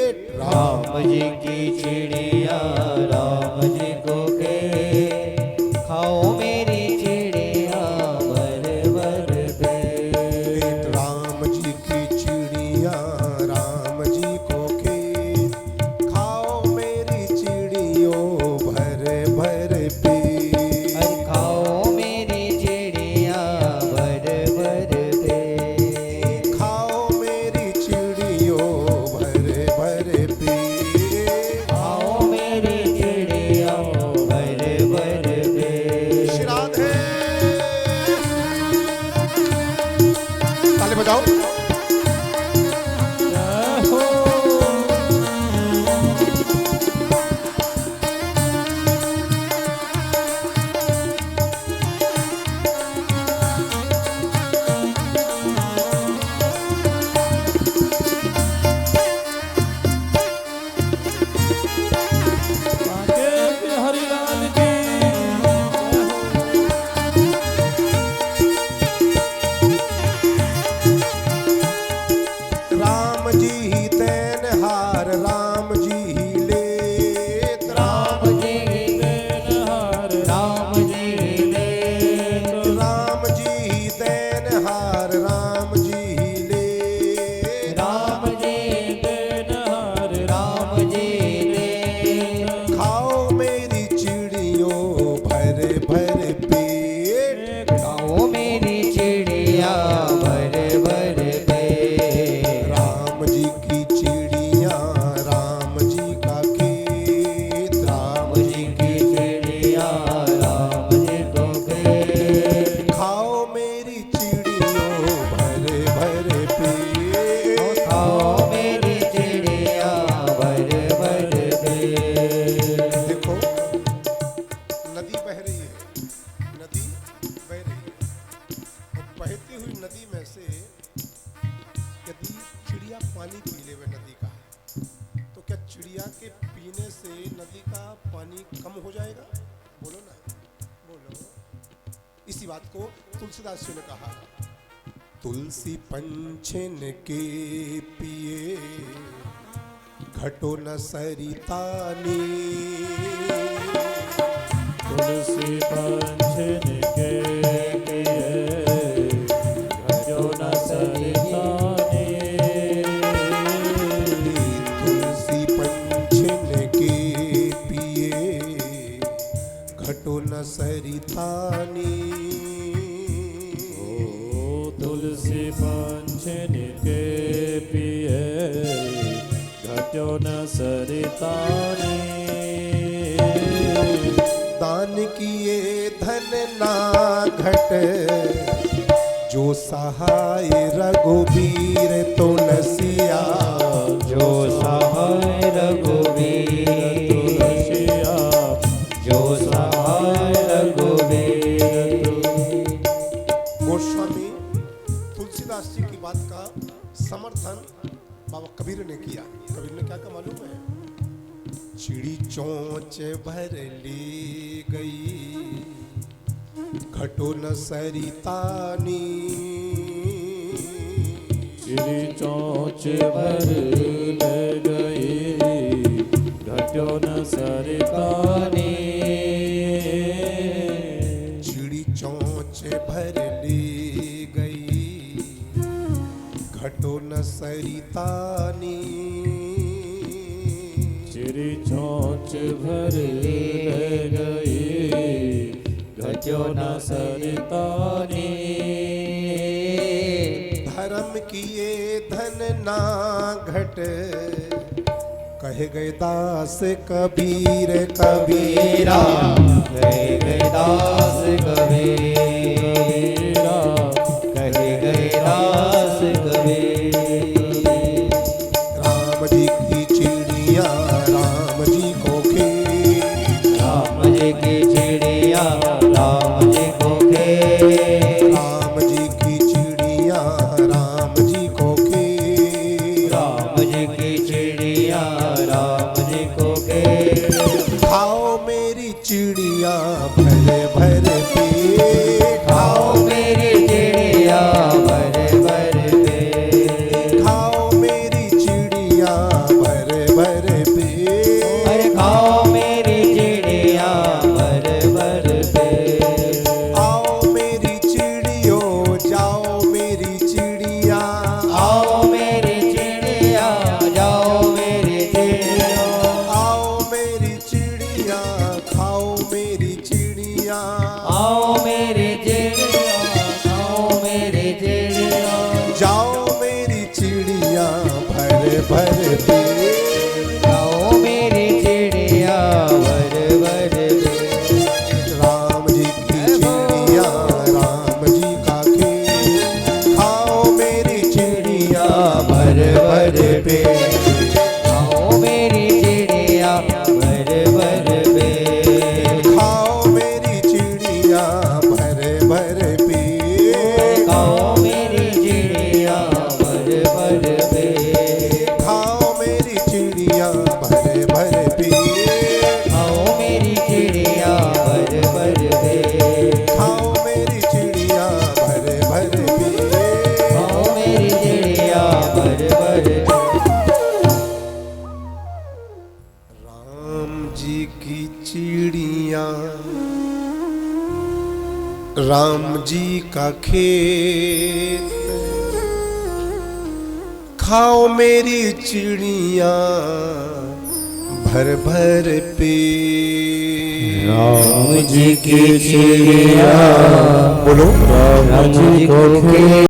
राम जी की चिड़िया राम जी को खेत, खाओ मेरी चिड़िया भर भर पेट। राम जी की चिड़िया राम जी को खेत, खाओ मेरी चिड़ियों भर भर पेट। अरे खाओ मेरी चिड़िया भर भर पेट, खाओ मेरी चिड़ियों भर भर पेट। खाओ मेरी चिड़िया भर भर पेट। श्री राधे। ताली बजाओ। हरिलाल की राम जी ही देनहार राम जी ही लेत। राम जी देनहार राम जी लेत, राम जी ही देनहार राम जी ही लेत। राम जी देनहार राम जी लेत, खाओ मेरी चिड़ियों भर भर पेट। खाओ मेरी चिड़िया भर भर पेट। राम जी की चिड़िया राम जी का खेत। राम जी की चिड़िया राम जी को खेत, खाओ मेरी चिड़ियों भर भर पेट। खाओ मेरी चिड़िया भर भर पेट। देखो नदी बह रही है, नदी बह रही है और बहती हुई नदी में से यदि चिड़िया पानी पी लेवे नदी का, तो क्या चिड़िया के पीने से नदी का पानी कम हो जाएगा? बोलो ना, बोलो। इसी बात को तुलसीदास जी ने कहा, तुलसी पंछिन के पिए घटो न सरितानी। तुलसी पंछिन के पिए घटो न सरितानी। तुलसी पंछिन के पिए घटो न सरितानी। तुलसी पंछिन के पिए घटो न सरितानी। दान किए धन ना घट, जो सहाय रघुबीर तुलसिया। जो सहाय रघुवीर तुलसिया जो सहाय रघुवीर। गोस्वामी तुलसीदास जी की बात का समर्थन बाबा कबीर ने किया। कबीर ने क्या कहा मालूम है? चिड़ी चोंच भर ली गई घटो न सरितानी। चिड़ी चोंच भर ले गई घटो न सरितानी। चिड़ी चोंच भर ली गई घटो न सरितानी। चिड़ी चोंच भर ले गई घटो न सरितानी। धर्म किए धन ना घट, कहे गए दास कबीर कबीरा। कहे गए दास कबीरा, कहे गए दास कबीर। राम जी की चिड़िया राम जी को खेत। राम जी की चिड़िया राम जी को खेत, राम जी की चिड़िया राम जी को खेत। राम जी की चिड़िया राम जी को खेत। खाओ मेरी चिड़िया भर भर पेट। खाओ मेरी चिड़िया भर भर पेट, खाओ मेरी चिड़िया भर भर पेट। खाओ मेरी चिड़िया भर भर पेट। राम जी की चिड़िया राम जी का खेत, खाओ मेरी चिड़िया भर भर पेट। खाओ मेरी चिड़िया भर भर पेट। खाओ मेरी चिड़िया भर भर पेट। खाओ मेरी चिड़िया भर भर पेट। खाओ मेरी चिड़िया भर भर पेट। खाओ मेरी चिड़िया भर भर पेट। खाओ मेरी चिड़िया भर भर पेट। खाओ मेरी चिड़िया भर भर पेट। राम जी की चिड़िया राम जी का खेत, खाओ मेरी चिड़िया भर भर पेट। राम जी की चिड़िया बोलो राम जी को खेत।